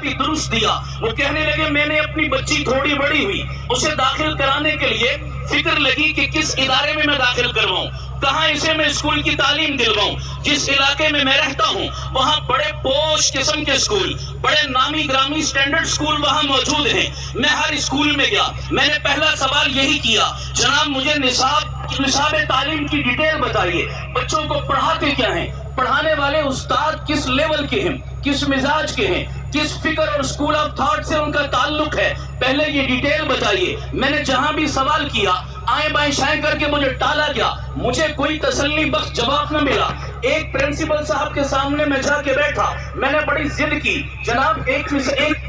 بھی درست دیا. وہ کہنے لگے میں نے اپنی بچی تھوڑی بڑی ہوئی, اسے داخل کرانے کے لیے فکر لگی کہ کس ادارے میں داخل کرواؤں, کہاں اسے میں اسکول کی تعلیم دلواؤں. جس علاقے میں رہتا ہوں وہاں بڑے پوش قسم کے اسکول, بڑے نامی گرامی اسٹینڈرڈ اسکول وہاں موجود ہیں. میں ہر اسکول میں گیا, میں نے پہلا سوال یہی کیا, جناب مجھے نصاب تعلیم کی ڈیٹیل بتائیے, بچوں کو پڑھاتے کیا ہیں, پڑھانے والے استاد کس لیول کے ہیں, کس مزاج کے ہیں, کس فکر اور اسکول آف تھاٹ سے ان کا تعلق ہے, پہلے یہ ڈیٹیل بتائیے. میں نے جہاں بھی سوال کیا آئیں بائیں شائیں کر کے مجھے ٹالا گیا, مجھے کوئی تسلی بخش جواب نہ ملا. ایک پرنسپل صاحب کے سامنے میں جا کے بیٹھا, میں نے بڑی ضد کی, جناب ایک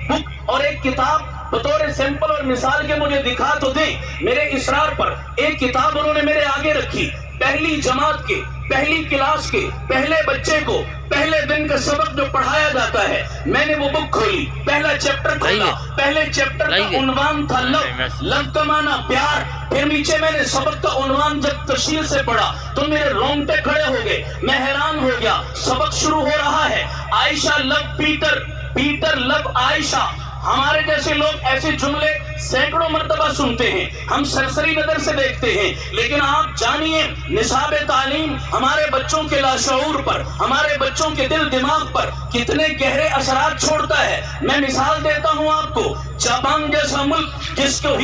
بک اور ایک کتاب بطور سیمپل اور مثال کے مجھے دکھا تو دیں. میرے اصرار پر ایک کتاب انہوں نے میرے آگے رکھی, پہلی جماعت کے پہلی کلاس کے پہلے بچے کو پہلے دن کا سبق جو پڑھایا جاتا ہے. میں نے وہ بک کھولی, پہلا چیپٹر کھولا, پہلے چیپٹر کا عنوان تھا لو, لو کا معنی پیار. پھر نیچے میں نے سبق کا عنوان جب تفصیل سے پڑھا تو میرے رونگٹے کھڑے ہو گئے, میں حیران ہو گیا. سبق شروع ہو رہا ہے, عائشہ لو پیٹر, پیٹر لو عائشہ. ہمارے جیسے لوگ ایسے جملے سینکڑوں مرتبہ سنتے ہیں, ہم سرسری نظر سے دیکھتے ہیں, لیکن آپ جانیے نصاب تعلیم ہمارے بچوں کے لاشعور پر, ہمارے بچوں کے دل دماغ پر کتنے گہرے اثرات چھوڑتا ہے. میں مثال دیتا ہوں آپ کو, جاپان جیسا ملک جس کو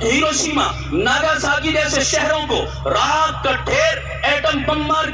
ہیروشیما ناگاساکی جیسے شہروں کو راکھ کا ڈھیر ایٹم بم مار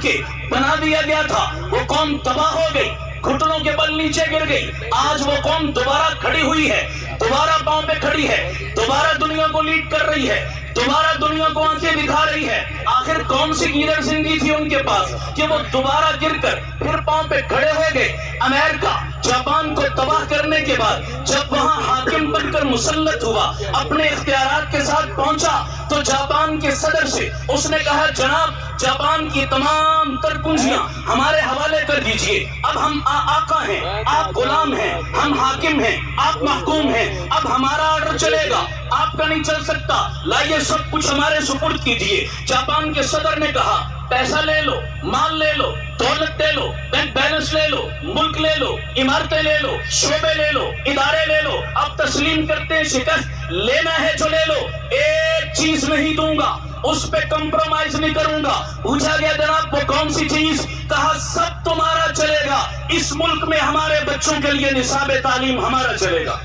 کے بنا دیا گیا تھا, وہ قوم تباہ ہو گئی, گھٹنوں کے بل نیچے گر گئی. آج وہ قوم دوبارہ کھڑی ہوئی ہے, دوبارہ پاؤں پہ کھڑی ہے, دوبارہ دنیا کو لیڈ کر رہی ہے, دوبارہ دنیا کو آنکھیں دکھا رہی ہے. آخر کون سی گیدڑ زندگی تھی ان کے پاس کہ وہ دوبارہ گر کر پھر پاؤں پہ کھڑے ہو گئے. امریکہ جاپان کو تباہ کرنے کے بعد جب وہاں حاکم بن کر مسلط ہوا, اپنے اختیارات کے ساتھ پہنچا, تو جاپان کے صدر سے اس نے کہا جناب جاپان کی تمام تر کنجیاں ہمارے حوالے کر دیجئے, اب ہم آقا ہیں, آپ غلام ہیں, ہم حاکم ہیں, آپ محکوم ہیں, اب ہمارا آرڈر چلے گا, آپ کا نہیں چل سکتا, لائیے سب کچھ ہمارے سپرد کیجئے. جاپان کے صدر نے کہا پیسہ لے لو, مال لے لو, دولت لے لو, بینک بیلنس لے لو, ملک لے لو, عمارتیں لے لو, شعبے لے لو, ادارے لے لو, اب تسلیم کرتے ہیں شکست, لینا ہے جو لے لو, ایک چیز نہیں دوں گا, اس پہ کمپرومائز نہیں کروں گا. پوچھا گیا جناب وہ کون سی چیز, کہا سب تمہارا چلے گا, اس ملک میں ہمارے بچوں کے لیے نصاب تعلیم ہمارا چلے گا.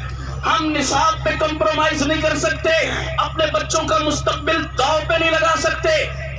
ہم نصاب پہ کمپرومائز نہیں کر سکتے, اپنے بچوں کا مستقبل داؤ پہ نہیں لگا سکتے,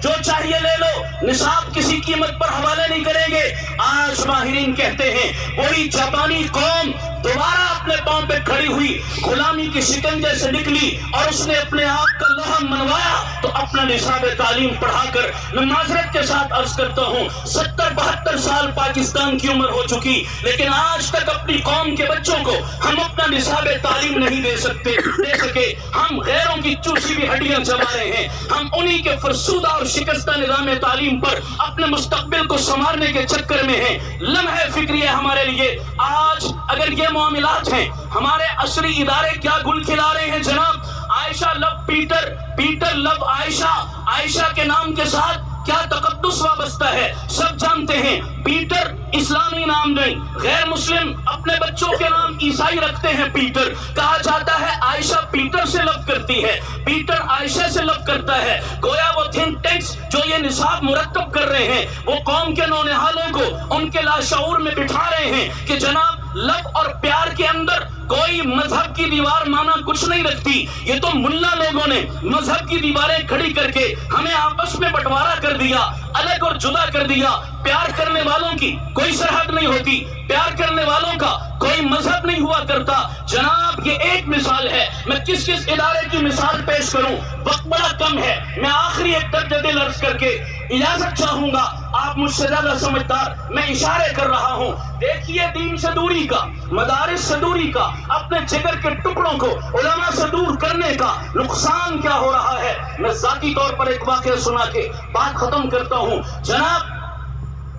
جو چاہیے لے لو, نصاب کسی قیمت پر حوالے نہیں کریں گے. آج ماہرین کہتے ہیں وہی جاپانی قوم دوبارہ اپنے پاؤں پہ کھڑی ہوئی, غلامی کی شکنجے سے نکلی اور اس نے اپنے آپ کا لوہا منوایا, تو اپنا نصاب تعلیم پڑھا کر میں معذرت کے ساتھ عرض کرتا ہوں 70-72 سال پاکستان کی عمر ہو چکی, لیکن آج تک اپنی قوم کے بچوں کو ہم اپنا نصاب تعلیم نہیں دے سکے. ہم غیروں کی چوسی بھی ہڈیاں چبا رہے ہیں, ہم انہی کے فرسودہ اور شکستہ نظام تعلیم پر اپنے مستقبل کو سنوارنے کے چکر میں ہیں. لمحہ فکری ہے ہمارے لیے. آج اگر یہ معاملات ہیں, ہمارے عصری ادارے کیا گل کھلا رہے ہیں جناب. عائشہ لو پیٹر, پیٹر لو عائشہ, عائشہ کے نام کے ساتھ کیا تقدس وابستہ ہے سب جانتے ہیں. پیٹر اسلامی نام نہیں, غیر مسلم اپنے بچوں کے نام عیسائی رکھتے ہیں پیٹر. کہا جاتا ہے عائشہ پیٹر سے لو کرتی ہے, پیٹر عائشہ سے لو کرتا ہے. گویا وہ تھنک ٹینکس جو یہ نصاب مرتب کر رہے ہیں وہ قوم کے نونہالوں کو ان کے لاشعور میں بٹھا رہے ہیں کہ جناب لو اور پیار کے اندر کوئی مذہب کی دیوار مانا کچھ نہیں رکھتی. یہ تو ملا لوگوں نے مذہب کی دیواریں کھڑی کر کے ہمیں آپس میں بٹوارا کر دیا, الگ اور جدا کر دیا. پیار کرنے والوں کی کوئی سرحد نہیں ہوتی, پیار کرنے والوں کا کوئی مذہب نہیں ہوا کرتا. جناب یہ ایک مثال ہے, میں کس ادارے کی مثال پیش کروں, وقت بڑا کم ہے. میں آخری ایک درجہ دل عرض کر کے اجازت چاہوں گا, آپ مجھ سے زیادہ سمجھدار, میں اشارے کر رہا ہوں. دیکھیے دین سے دوری کا, مدارس سے دوری کا, اپنے جگر کے ٹکڑوں کو علماء سے دور کرنے کا نقصان کیا ہو رہا ہے. میں ذاتی طور پر ایک واقعہ سنا کے بات ختم کرتا ہوں. جناب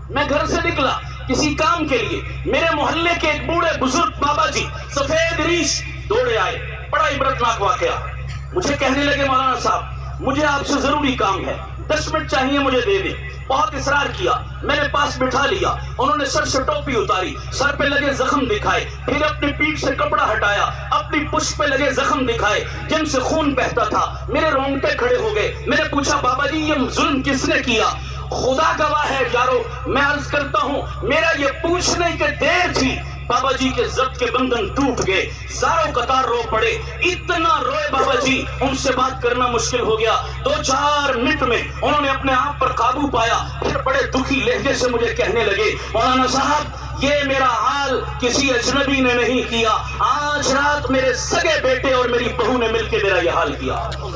میں گھر سے نکلا کسی کام کے لیے, میرے محلے کے ایک بوڑھے بزرگ بابا جی سفید ریش دوڑے آئے, بڑا عبرتناک واقعہ. مجھے کہنے لگے مولانا صاحب مجھے آپ سے ضروری کام ہے, 10 منٹ چاہیے مجھے دے دیں. بہت اصرار کیا, میں نے پاس بٹھا لیا. انہوں نے سر سے ٹوپی اتاری, سر پہ لگے زخم دکھائے, پھر اپنی پیٹھ سے کپڑا ہٹایا, اپنی پشت پہ لگے زخم دکھائے جن سے خون بہتا تھا. میرے رونگٹے کھڑے ہو گئے. میں نے پوچھا بابا جی یہ ظلم کس نے کیا؟ خدا گواہ ہے یارو, میں عرض کرتا ہوں میرا یہ پوچھنے کے دیر تھی, بابا جی کے ضبط کے بندھن ٹوٹ گئے, زاروں قطار رو پڑے. اتنا روئے بابا جی, ان سے بات کرنا مشکل ہو گیا. 2-4 منٹ میں انہوں نے اپنے آپ پر قابو پایا, پھر بڑے دکھی لہجے سے مجھے کہنے لگے مولانا صاحب یہ میرا حال کسی اجنبی نے نہیں کیا, آج رات میرے سگے بیٹے اور میری بہو نے مل کے میرا یہ حال کیا.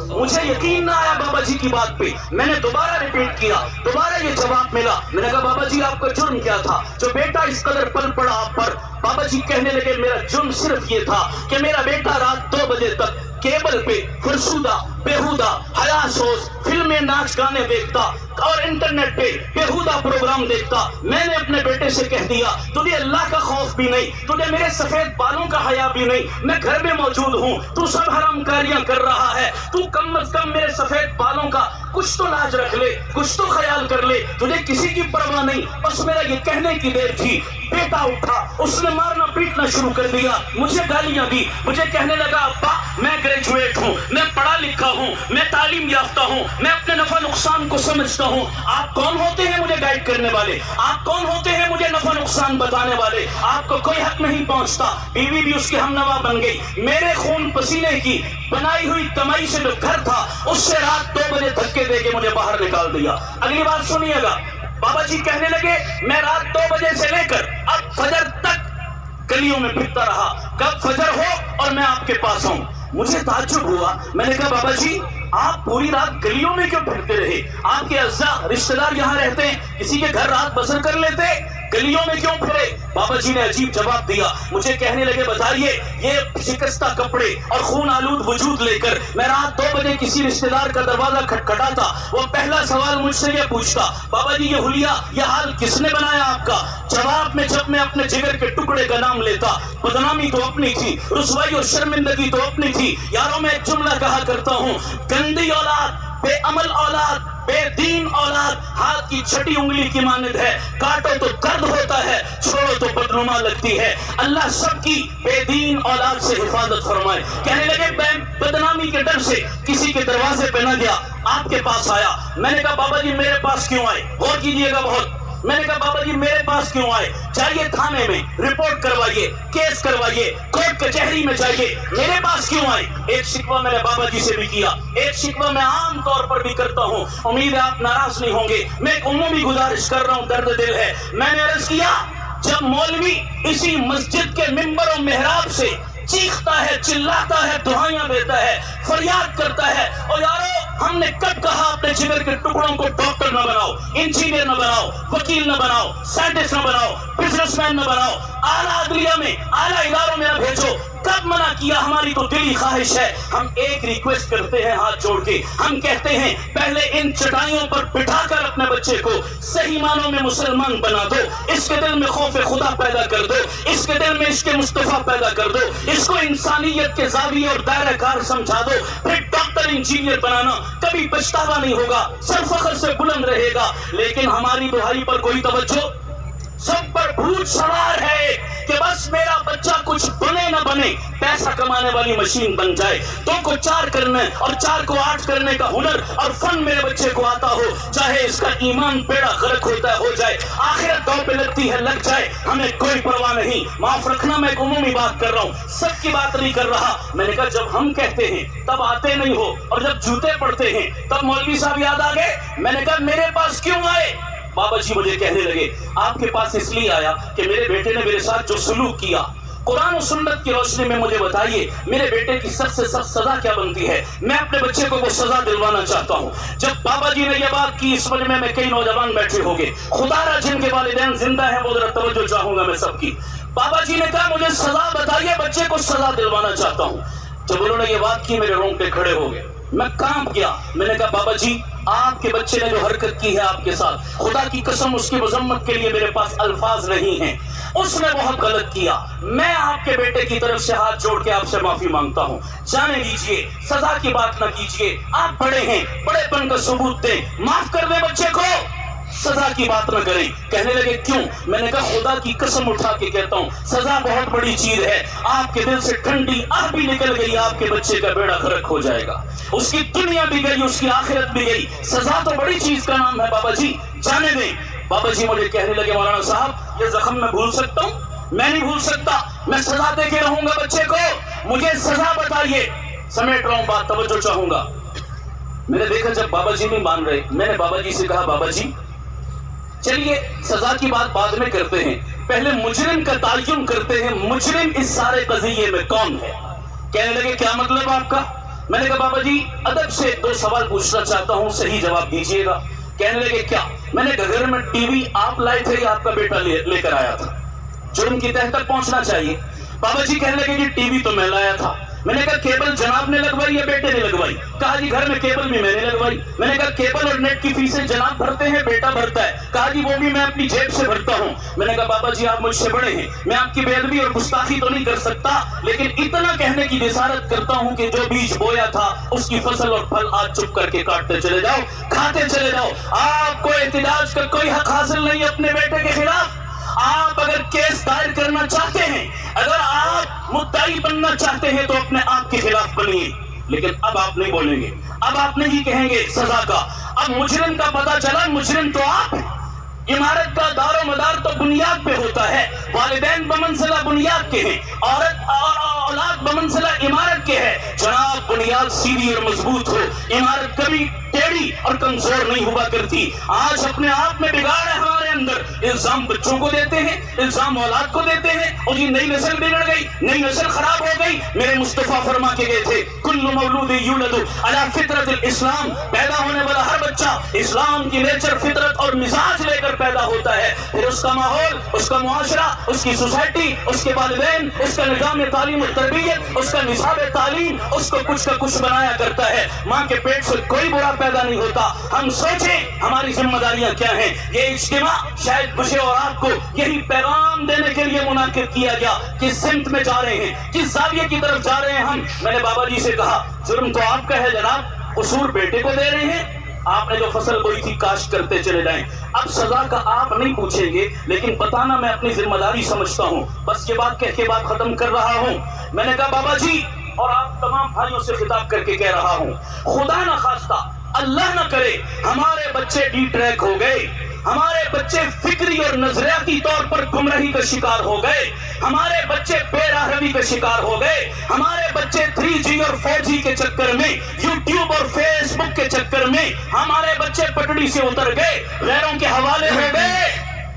مجھے یقین نہ آیا بابا جی کی بات پہ. میں نے دوبارہ ریپیٹ کیا, دوبارہ یہ جواب ملا. میں نے کہا بابا جی آپ کا جرم کیا تھا جو بیٹا اس قدر پل پڑا آپ پر؟ بابا جی کہنے لگے میرا جرم صرف یہ تھا کہ میرا بیٹا رات 2 بجے تک کیبل پہ فرسودہ بیہودہ حیا سوز فلمیں ناچ گانے دیکھتا اور انٹرنیٹ پہ بیہودہ پروگرام دیکھتا. میں نے اپنے بیٹے سے کہہ دیا تجھے اللہ کا خوف بھی نہیں, تجھے میرے سفید بالوں کا حیا بھی نہیں, میں گھر میں موجود ہوں, تو سب حرام کاریاں کر رہا ہے, تو کم از کم میرے سفید بالوں کا کچھ تو لاج رکھ لے, کچھ تو خیال کر لے, تجھے کسی کی پرواہ نہیں. بس میرا یہ کہنے کی دیر تھی, بیٹا اٹھا, اس نے مارنا پیٹنا شروع کر دیا, مجھے گالیاں دی. مجھے کہنے لگا ابا میں گریجویٹ ہوں, میں پڑھا لکھا ہوں, میں تعلیم یافتہ ہوں, میں اپنے نفع نقصان کو سمجھتا ہوں. آپ کون ہوتے ہیں مجھے گائیڈ کرنے والے؟ آپ کون ہوتے ہیں مجھے نفع نقصان بتانے والے؟ آپ کو کوئی حق نہیں پہنچتا. بیوی بھی اس کی ہم نوا بن گئی. میرے خون پسینے کی بنائی ہوئی کمائی سے جو گھر تھا اس سے رات 2 بجے دھکے دے کے مجھے باہر نکال دیا. اگلی بات سنیے گا, بابا جی کہنے لگے میں رات 2 بجے سے لے کر اب فجر تک گلیوں میں پھرتا رہا, کب فجر ہو اور میں آپ کے پاس ہوں. مجھے تعجب ہوا, میں نے کہا بابا جی آپ پوری رات گلیوں میں کیوں پھرتے رہے؟ آپ کے اعزا رشتہ دار یہاں رہتے ہیں, کسی کے گھر رات بسر کر لیتے, گلیوں میں کیوں پھرے؟ بابا جی نے عجیب جواب دیا. مجھے کہنے لگے بتائیے یہ شکستہ کپڑے اور خون آلود وجود لے کر میں رات 2 بجے کسی رشتہ دار کا دروازہ کھٹکھٹاتا, وہ پہلا سوال مجھ سے یہ پوچھتا بابا جی یہ حلیہ یہ حال کس نے بنایا آپ کا؟ جواب میں جب میں اپنے جگر کے ٹکڑے کا نام لیتا, بدنامی تو اپنی تھی, رسوائی اور شرمندگی تو اپنی تھی. یاروں میں ایک جملہ کہا کرتا ہوں, گندی اولاد, بے عمل اولاد, بے دین اولاد ہاتھ کی چھٹی انگلی کی مانند ہے, کاٹو تو درد ہوتا ہے, چھوڑو تو بدنما لگتی ہے. اللہ سب کی بے دین اولاد سے حفاظت فرمائے. کہنے لگے میں بدنامی کے ڈر سے کسی کے دروازے پہ نہ گیا, آپ کے پاس آیا. میں نے کہا بابا جی میرے پاس کیوں آئے؟ غور کیجئے گا بہت. میں نے کہا بابا جی میرے پاس کیوں آئے؟ جائیے تھانے میں رپورٹ کروائیے, کیس کروائیے, کورٹ کچہری میں جائیے, میرے پاس کیوں آئے؟ ایک شکوہ میں نے بابا جی سے بھی کیا, ایک شکوہ میں عام طور پر بھی کرتا ہوں, امید ہے آپ ناراض نہیں ہوں گے. میں ایک عمومی گزارش کر رہا ہوں, درد دل ہے. میں نے عرض کیا جب مولوی اسی مسجد کے ممبر و محراب سے چیختا ہے, چلاتا ہے, دعائیاں دیتا ہے, فریاد کرتا ہے, اور یارو ہم نے کب کہا اپنے جگر کے ٹکڑوں کو ڈاکٹر نہ بناؤ, انجینئر نہ بناؤ, وکیل نہ بناؤ, سائنٹسٹ نہ بناؤ, بزنس مین نہ بناؤ, اعلیٰ عدلیہ میں اعلیٰ اداروں میں نہ بھیجو. کب منع کیا؟ ہماری تو دلی خواہش ہے. ہم ایک ریکویسٹ کرتے ہیں ہاتھ جوڑ کے, ہم کہتے ہیں پہلے ان چٹائیوں پر بٹھا کر اپنے بچے کو صحیح معنوں میں مسلمان بنا دو, اس کے دل میں خوف خدا پیدا کر دو, اس کے دل میں عشق مصطفیٰ پیدا کر دو, اس کو انسانیت کے زاویے اور دائرہ کار سمجھا دو, پھر ڈاکٹر انجینئر بنانا کبھی پچھتاوا نہیں ہوگا, سر فخر سے بلند رہے گا. لیکن ہماری دہائی پر کوئی توجہ, سب پر بھوت سوار ہے کہ بس میرا بچہ کچھ بنے نہ بنے, پیسہ کمانے والی مشین بن جائے. 2 کو 4 کرنے اور 4 کو 8 کرنے کا ہنر اور فن میرے بچے کو آتا ہو, چاہے اس کا ایمان بیڑا غرق ہوتا ہے ہو جائے, آخرت دو پہ لگتی ہے لگ جائے, ہمیں کوئی پرواہ نہیں. معاف رکھنا میں ایک عمومی بات کر رہا ہوں, سب کی بات نہیں کر رہا. میں نے کہا جب ہم کہتے ہیں تب آتے نہیں ہو, اور جب جوتے پڑتے ہیں تب مولوی صاحب یاد آ گئے. میں نے کہا میرے پاس کیوں آئے؟ بابا جی مجھے کہنے لگے آپ کے پاس اس لیے آیا کہ میرے بیٹے نے میرے ساتھ جو سلوک کیا, قرآن و سنت کی روشنی میں مجھے بتائیے میرے بیٹے کی سخت سے سخت سزا کیا بنتی ہے. میں اپنے بچے کو وہ سزا دلوانا چاہتا ہوں. جب بابا جی نے یہ بات کی اس مجمع میں کئی نوجوان بیٹھے ہو گئے, خدا را جن کے والدین زندہ ہیں وہ ذرا توجہ چاہوں گا میں سب کی. بابا جی نے کہا مجھے سزا بتائیے, بچے کو سزا دلوانا چاہتا ہوں. جب انہوں نے یہ بات کی میرے رونگٹے کھڑے ہو گئے, میں کانپ گیا. میں نے کہا بابا جی آپ کے بچے نے جو حرکت کی ہے آپ کے ساتھ, خدا کی قسم اس کی مذمت کے لیے میرے پاس الفاظ نہیں ہیں. اس نے بہت غلط کیا. میں آپ کے بیٹے کی طرف سے ہاتھ جوڑ کے آپ سے معافی مانگتا ہوں. جانے دیجئے, سزا کی بات نہ کیجئے. آپ بڑے ہیں, بڑے پن کا ثبوت دیں, معاف کر دیں بچے کو, سزا کی بات نہ کریں. کہنے لگے کیوں؟ میں نے کہا خدا کی قسم اٹھا کے کہتا ہوں, سزا بہت بڑی چیز ہے. آپ کے دل سے ٹھنڈی آہ بھی نکل گئی, آپ کے بچے کا بیڑا غرق ہو جائے گا, اس کی دنیا بھی گئی, اس کی آخرت بھی گئی. سزا تو بڑی چیز کا نام ہے بابا جی, جانے دیں. بابا جی مجھے کہنے لگے مولانا صاحب یہ زخم میں بھول سکتا ہوں؟ میں نہیں بھول سکتا, میں سزا دے کے رہوں گا بچے کو, مجھے سزا بتائیے. سمیٹ رہا ہوں بات, توجہ چاہوں گا. میں نے دیکھا جب بابا جی نہیں مان رہے, میں نے بابا جی سے کہا بابا جی چلیے سزا کی بات بعد میں کرتے ہیں, پہلے مجرم کا تعین کرتے ہیں, مجرم اس سارے قضیے میں کون ہے. کہنے لگے کیا مطلب آپ کا؟ میں نے کہا بابا جی ادب سے 2 سوال پوچھنا چاہتا ہوں, صحیح جواب دیجیے گا. کہنے لگے کیا؟ میں نے کہا گھر میں ٹی وی آپ لائے تھے یا آپ کا بیٹا لے کر آیا تھا؟ جرم کی تہہ تک پہنچنا چاہیے. بابا جی کہنے لگے کہ ٹی وی تو میں لایا تھا. میں نے کہا کیبل جناب نے لگوائی یا بیٹے نے لگوائی؟ کہا جی گھر میں کیبل بھی میں نے لگوائی. میں نے کہا کیبل اور نیٹ کی فیسیں جناب بھرتے ہیں بیٹا بھرتا ہے؟ کہا جی وہ بھی میں اپنی جیب سے بھرتا ہوں. میں نے کہا بابا جی آپ مجھ سے بڑے ہیں, میں آپ کی بے ادبی اور گستاخی تو نہیں کر سکتا, لیکن اتنا کہنے کی جسارت کرتا ہوں کہ جو بیج بویا تھا اس کی فصل اور پھل آج چپ کر کے کاٹتے چلے جاؤ, کھاتے چلے جاؤ. آپ کو احتجاج کا کوئی حق حاصل نہیں اپنے بیٹے کے خلاف. آپ اگر کیس دائر کرنا چاہتے ہیں, اگر آپ مدعی بننا چاہتے ہیں تو اپنے آپ کے خلاف بنیے, لیکن اب آپ نہیں بولیں گے, اب آپ نہیں کہیں گے سزا کا. اب مجرم کا پتہ چلا, مجرم تو آپ ہیں. عمارت کا دار و مدار تو بنیاد پہ ہوتا ہے, والدین بمنزلہ بنیاد کے ہیں, عورت اور اولاد بمنزلہ عمارت کے ہے. جناب بنیاد سیدھی اور مضبوط ہو, عمارت کبھی ٹیڑھی اور کمزور نہیں ہوا کرتی. آج اپنے آپ میں بگاڑ ہے ہمارے اندر, الزام بچوں کو دیتے ہیں, الزام اولاد کو دیتے ہیں, اور یہ نئی نسل بگڑ گئی, نئی نسل خراب ہو گئی. میرے مصطفیٰ فرما کے گئے تھے کل مولود یولد علی فطرت الاسلام, پیدا ہونے والا ہر بچہ اسلام کی نیچر, فطرت اور مزاج لے کر پیدا ہوتا ہے. پھر اس کا ماحول, اس کا معاشرہ, اس کی سوسائٹی, اس کے والدین, اس کا نظام تعلیم و تربیت, اس کا نصاب تعلیم اس کو کچھ کا کچھ بنایا کرتا ہے. ماں کے پیٹ سے کوئی برا پیدا نہیں ہوتا. ہم سوچیں ہماری ذمہ داریاں کیا ہیں. یہ اجتماع شاید مجھے اور آپ کو یہی پیغام دینے کے لیے منعقد کیا گیا, کس سمت میں جا رہے ہیں, کس زاویے کی طرف جا رہے ہیں ہم. میں نے بابا جی سے کہا جرم تو آپ کا ہے جناب, قصور بیٹے کو دے رہے ہیں, آپ نے جو فصل بوئی تھی کاشت کرتے چلے جائیں. اب سزا کا آپ نہیں پوچھیں گے, لیکن بتانا میں اپنی ذمہ داری سمجھتا ہوں. بس یہ بات کہہ کے بات ختم کر رہا ہوں. میں نے کہا بابا جی, اور آپ تمام بھائیوں سے خطاب کر کے کہہ رہا ہوں, خدا نہ خواستہ, اللہ نہ کرے ہمارے بچے ڈی ٹریک ہو گئے, ہمارے بچے فکری اور نظریاتی طور پر گمراہی کا شکار ہو گئے, ہمارے بچے بے راہ روی کا شکار ہو گئے, ہمارے بچے 3G اور 4G کے چکر میں, یوٹیوب اور فیس بک کے چکر میں ہمارے بچے پٹڑی سے اتر گئے, غیروں کے حوالے ہو گئے.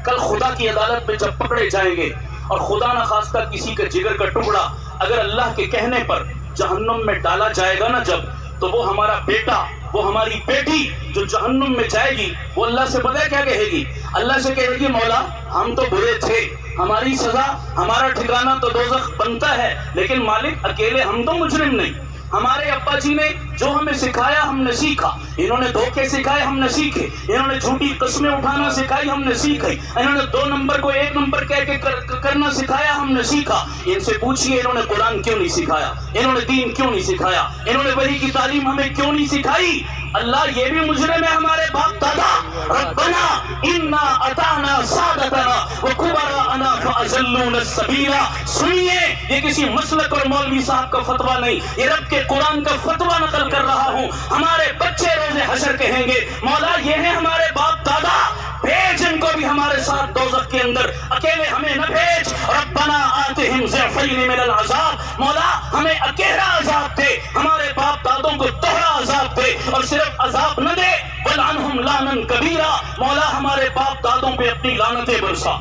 کل خدا کی عدالت میں جب پکڑے جائیں گے, اور خدا نہ خواستہ کسی کا جگر کا ٹکڑا اگر اللہ کے کہنے پر جہنم میں ڈالا جائے گا نا جب, تو وہ ہمارا بیٹا, وہ ہماری بیٹی جو جہنم میں جائے گی, وہ اللہ سے پتہ ہے کیا کہے گی؟ اللہ سے کہے گی مولا ہم تو برے تھے, ہماری سزا, ہمارا ٹھکانہ تو دوزخ بنتا ہے, لیکن مالک اکیلے ہم تو مجرم نہیں. ہمارے ابا جی نے جو ہمیں سکھایا ہم نے سیکھا, انہوں نے دھوکے سکھائے ہم نے سیکھے, انہوں نے جھوٹی قسمیں اٹھانا سکھائی ہم نے سیکھی, انہوں نے 2 نمبر کو 1 نمبر کہہ کے کرنا سکھایا ہم نے سیکھا. ان سے پوچھئے انہوں نے قرآن کیوں نہیں سکھایا, انہوں نے دین کیوں نہیں سکھایا, انہوں نے وحی کی تعلیم ہمیں کیوں نہیں سکھائی. اللہ یہ بھی مجرم ہے ہمارے باپ دادا. ربنا انا اطعنا سادتنا وکبراءنا فاضلونا السبیل. سنیے, یہ کسی مسلک اور مولوی صاحب کا فتویٰ نہیں, یہ رب کے قرآن کا فتویٰ نقل کر رہا ہوں. ہمارے بچے روز حشر کہیں گے مولا یہ ہیں ہمارے باپ دادا, بھیج ان کو بھی ہمارے ساتھ دوزخ کے اندر, اکیلے ہمیں نہ بھیج. ربنا آتہم ضعفین من العذاب, مولا ہمیں اکیلا عذاب دے, ہمارے باپ دادوں کو دوہرا عذاب دے, اور صرف عذاب نہ دے وَلْعَنْهُمْ لَعْنًا كَبِيرًا, مولا ہمارے باپ دادوں پہ اپنی لعنتیں برسا.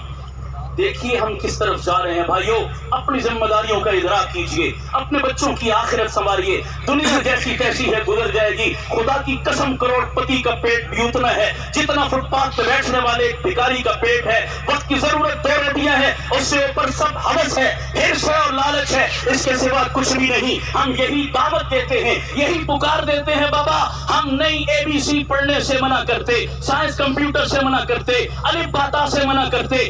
دیکھیے ہم کس طرف جا رہے ہیں بھائیوں. اپنی ذمہ داریوں کا ادراک کیجئے, اپنے بچوں کی آخرت سنواریے. دنیا جیسی تیسی ہے, گزر جائے گی. خدا کی قسم کروڑ پتی کا پیٹ بھی اتنا ہے جتنا فٹ پاتھ پہ بیٹھنے والے ایک بھکاری کا پیٹ ہے. وقت کی ضرورت 2 روٹیاں ہیں, اس سے اوپر سب ہوس ہے, ہرس ہے اور لالچ ہے, اس کے سوا کچھ بھی نہیں. ہم یہی دعوت دیتے ہیں, یہی پکار دیتے ہیں بابا. ہم نئی ABC پڑھنے سے منع کرتے, سائنس کمپیوٹر سے منع کرتے, الف باتا سے منع کرتے,